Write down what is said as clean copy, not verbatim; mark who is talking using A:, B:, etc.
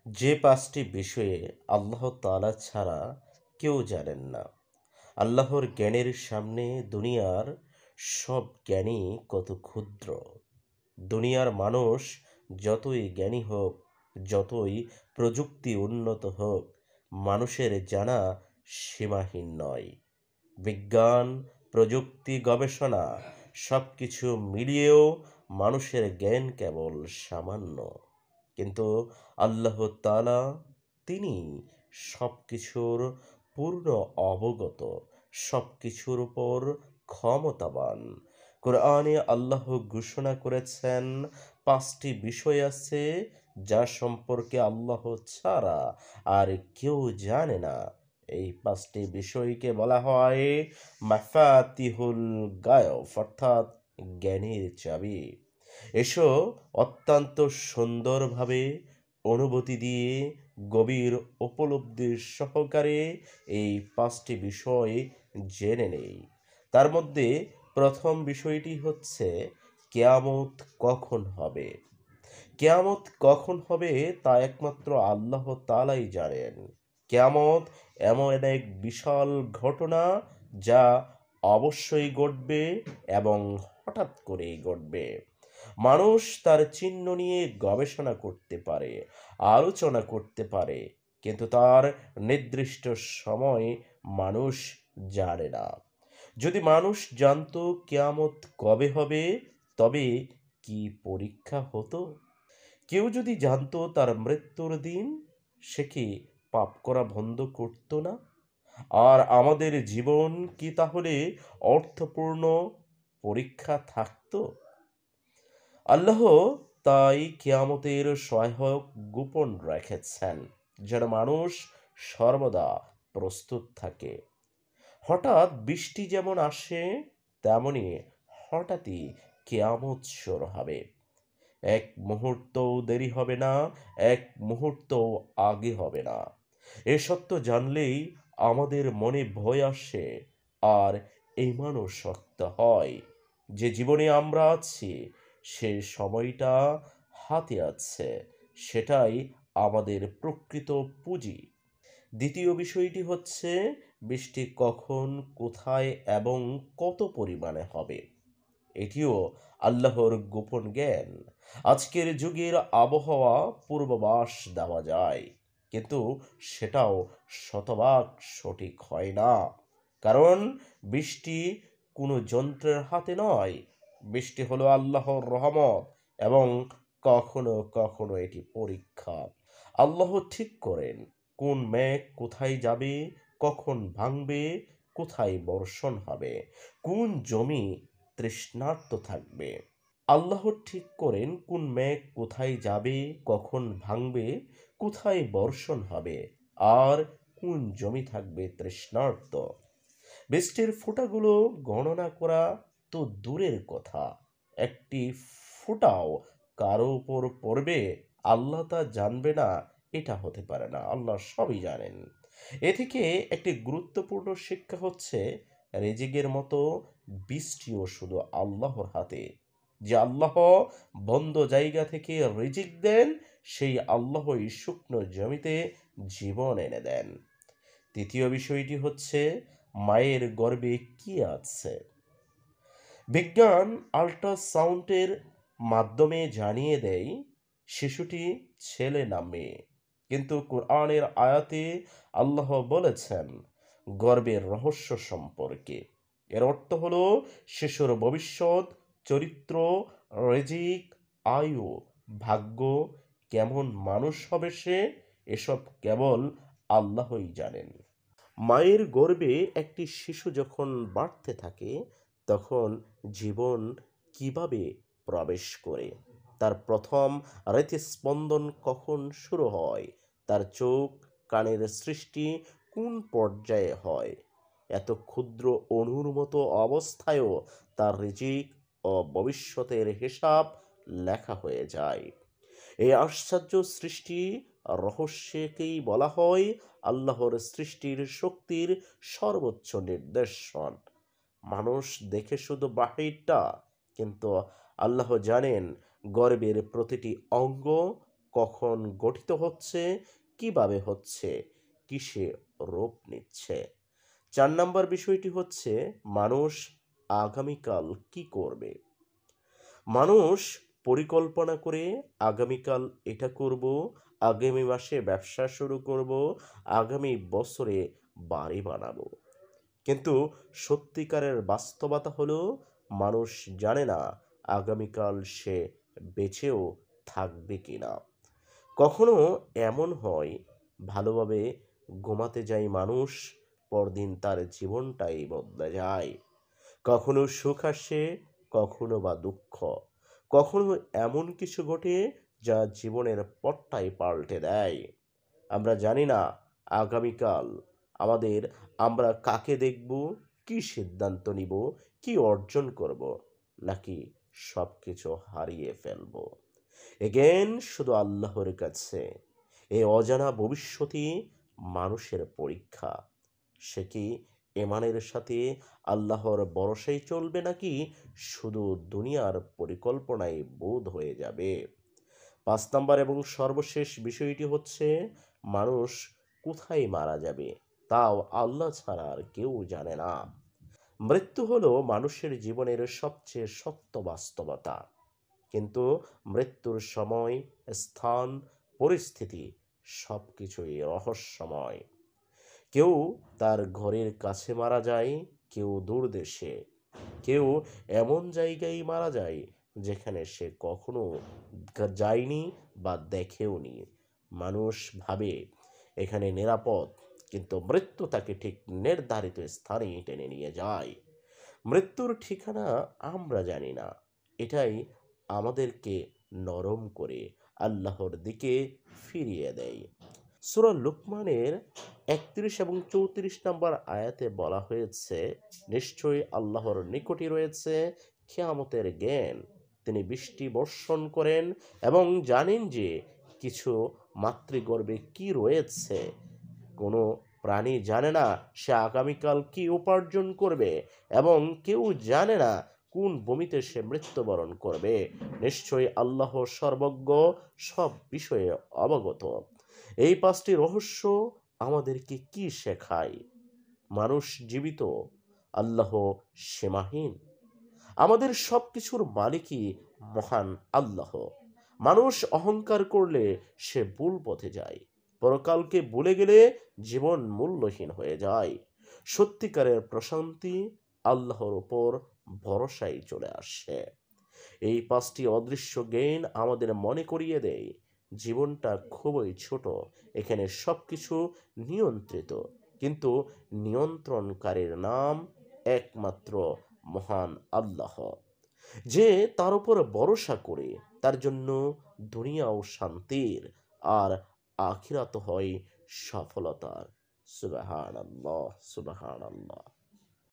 A: যে পাঁচটি বিষয়ে আল্লাহ তাআলা ছাড়া কেউ জানেন না। আল্লাহর জ্ঞানের সামনে দুনিয়ার সব জ্ঞানী কত ক্ষুদ্র। দুনিয়ার মানুষ যতই জ্ঞানী হোক, যতই প্রযুক্তি উন্নত হোক, মানুষের জানা সীমাহীন নয়। বিজ্ঞান, প্রযুক্তি, গবেষণা সব কিছু মিলিয়েও মানুষের জ্ঞান কেবল সামান্য। কিন্তু আল্লাহ তাআলা, তিনি সব কিছুর পূর্ণ অবগত, সব কিছুর উপর ক্ষমতাবান। কোরআনে আল্লাহ ঘোষণা করেছেন, পাঁচটি বিষয় আছে যা সম্পর্কে আল্লাহ ছাড়া আর কেউ জানে না। এই পাঁচটি বিষয়কে বলা হয় মাফাতিহুল গায়ব, অর্থাৎ জ্ঞানের চাবি। এসো অত্যন্ত সুন্দরভাবে অনুভূতি দিয়ে গভীর উপলব্ধির সহকারে এই পাঁচটি বিষয় জেনে নেই। তার মধ্যে প্রথম বিষয়টি হচ্ছে কেয়ামত কখন হবে। কেয়ামত কখন হবে তা একমাত্র আল্লাহ তাআলাই জানেন। কেয়ামত এমন এক বিশাল ঘটনা যা অবশ্যই ঘটবে এবং হঠাৎ করেই ঘটবে। মানুষ তার চিহ্ন নিয়ে গবেষণা করতে পারে, আলোচনা করতে পারে, কিন্তু তার নির্দিষ্ট সময় মানুষ জানে না। যদি মানুষ জানতো কেয়ামত কবে হবে, তবে কি পরীক্ষা হতো? কেউ যদি জানতো তার মৃত্যুর দিন, সে কি পাপ করা বন্ধ করত না? আর আমাদের জীবন কি তাহলে অর্থপূর্ণ পরীক্ষা থাকতো? আল্লাহ তাই কিয়ামতের সহায়ক গোপন রেখেছেন, যেন মানুষ সর্বদা প্রস্তুত থাকে। হঠাৎ বৃষ্টি যেমন আসে, তেমনি হঠাৎই কেয়ামত শুরু হবে। এক মুহূর্তও দেরি হবে না, এক মুহূর্তও আগে হবে না। এ সত্য জানলেই আমাদের মনে ভয় আসে, আর ইমানও শক্ত হয় যে জীবনে আমরা আছি, সে সময়টা হাতে আছে, সেটাই আমাদের প্রকৃত পুঁজি। দ্বিতীয় বিষয়টি হচ্ছে বৃষ্টি কখন, কোথায় এবং কত পরিমাণে হবে। এটিও আল্লাহর গোপন জ্ঞান। আজকের যুগের আবহাওয়া পূর্বাভাস দেওয়া যায়, কিন্তু সেটাও শতভাগ সঠিক হয় না। কারণ বৃষ্টি কোনো যন্ত্রের হাতে নয়। বৃষ্টি হলো আল্লাহর রহমত, এবং কখনো কখনো এটি পরীক্ষা। আল্লাহ ঠিক করেন কোন মেঘ কোথায় যাবে, কখন ভাঙবে, কোথায় বর্ষণ হবে, কোন জমি তৃষ্ণার্ত থাকবে। আল্লাহ ঠিক করেন কোন মেঘ কোথায় যাবে, কখন ভাঙবে, কোথায় বর্ষণ হবে, আর কোন জমি থাকবে তৃষ্ণার্ত। বৃষ্টির ফোঁটাগুলো গণনা করা তো দূরের কথা, একটি ফোঁটাও কারো উপর পড়বে আল্লাহ তা জানবে না, এটা হতে পারে না। আল্লাহ সবই জানেন। এ থেকে একটি গুরুত্বপূর্ণ শিক্ষা হচ্ছে, রিজিকের মতো বৃষ্টিও শুধু আল্লাহর হাতে। যে আল্লাহ বন্ধ জায়গা থেকে রিজিক দেন, সেই আল্লাহই শুকনো জমিতে জীবন এনে দেন। তৃতীয় বিষয়টি হচ্ছে মায়ের গর্ভে কি আছে। বিজ্ঞান আল্ট্রাসাউন্ডের মাধ্যমে জানিয়ে দেয় শিশুটি ছেলে না মেয়ে। কিন্তু কোরআনের আয়াতে আল্লাহ বলেছেন গর্ভের রহস্য সম্পর্কে। এর অর্থ হলো শিশুর ভবিষ্যৎ, চরিত্র, রিজিক, আয়ু, ভাগ্য, কেমন মানুষ হবে সে, এসব কেবল আল্লাহই জানেন। মায়ের গর্ভে একটি শিশু যখন বাড়তে থাকে, তখন জীবন কিভাবে প্রবেশ করে, তার প্রথম হৃদস্পন্দন কখন শুরু হয়, তার চোখ কানের সৃষ্টি কোন পর্যায়ে হয়, এত ক্ষুদ্র অণুর মতো অবস্থায়ও তার রিজিক ও ভবিষ্যতের হিসাব লেখা হয়ে যায়। এই আশ্চর্য সৃষ্টি রহস্যকেই বলা হয় আল্লাহর সৃষ্টির শক্তির সর্বোচ্চ নিদর্শন। মানুষ দেখে শুধু বাহিরটা, কিন্তু আল্লাহ জানেন গর্বের প্রতিটি অঙ্গ কখন গঠিত হচ্ছে, কিভাবে হচ্ছে, কিসে রূপ নিচ্ছে। ৪ নম্বর বিষয়টি হচ্ছে মানুষ আগামীকাল কি করবে। মানুষ পরিকল্পনা করে আগামীকাল এটা করব, আগামী মাসে ব্যবসা শুরু করব, আগামী বছরে বাড়ি বানাবো। কিন্তু সত্যিকারের বাস্তবতা হলো মানুষ জানে না আগামীকাল সে বেঁচেও থাকবে কিনা। কখনো এমন হয় ভালোভাবে ঘুমাতে যায় মানুষ, পরদিন তার জীবনটাই বদলে যায়। কখনো সুখ আসে, কখনো বা দুঃখ, কখনো এমন কিছু ঘটে যা জীবনের পথটাই পাল্টে দেয়। আমরা জানি না আগামীকাল আমাদের আমরা কাকে দেখব, কি সিদ্ধান্ত নিব, কি অর্জন করব, নাকি সব কিছু হারিয়ে ফেলব। এগেন শুধু আল্লাহর কাছে এই অজানা ভবিষ্যৎই মানুষের পরীক্ষা। সে কি ইমানের সাথে আল্লাহর ভরসায় চলবে, নাকি শুধু দুনিয়ার পরিকল্পনায় বোধ হয়ে যাবে। ৫ নম্বর এবং সর্বশেষ বিষয়টি হচ্ছে মানুষ কোথায় মারা যাবে তাও আল্লাহ ছাড়া আর কেউ জানে না। মৃত্যু হলো মানুষের জীবনের সবচেয়ে সত্য বাস্তবতা, কিন্তু মৃত্যুর সময়, স্থান, পরিস্থিতি সবকিছুই রহস্যময়। কেউ তার ঘরের কাছে মারা যায়, কেউ দূর দেশে, কেউ এমন জায়গায় মারা যায় যেখানে সে কখনো যায়নি বা দেখেওনি। মানুষ ভাবে এখানে নিরাপদ, কিন্তু মৃত্যু তাকে ঠিক নির্ধারিত স্থানে টেনে নিয়ে যায়। মৃত্যুর ঠিকানা আমরা জানি না, এটাই আমাদেরকে নরম করে আল্লাহর দিকে ফিরিয়ে দেয়। সূরা লুকমানের ৩১ এবং ৩৪ নম্বর আয়াতে বলা হয়েছে, নিশ্চয়ই আল্লাহর নিকটই রয়েছে কিয়ামতের জ্ঞান। তিনি বৃষ্টি বর্ষণ করেন এবং জানেন যে কিছু মাতৃগর্ভে কি রয়েছে। কোনো প্রাণী জানে না সে আগামীকাল কি উপার্জন করবে, এবং কেউ জানে না কোন ভূমিতে সে মৃত্যুবরণ করবে। নিশ্চয়ই আল্লাহ সর্বজ্ঞ, সব বিষয়ে অবগত। এই ৫টি রহস্য আমাদেরকে কি শেখায়? মানুষ জীবিত, আল্লাহ সীমাহীন। আমাদের সবকিছুর মালিকই মহান আল্লাহ। মানুষ অহংকার করলে সে ভুল পথে যায়, পরকালকে ভুলে গেলে জীবন মূল্যহীন হয়ে যায়। সত্যিকারের প্রশান্তি আল্লাহর উপর ভরসায় চলে আসে। এই ৫টি অদৃশ্য জ্ঞান আমাদের মনে করিয়ে দেয় জীবনটা খুবই ছোট, এখানে সবকিছু নিয়ন্ত্রিত, কিন্তু নিয়ন্ত্রণকারীর নাম একমাত্র মহান আল্লাহ। যে তার উপর ভরসা করে তার জন্য দুনিয়াও শান্তির, আর আখিরাত হয় সফলতার। সুবহানাল্লাহ, সুবহানাল্লাহ।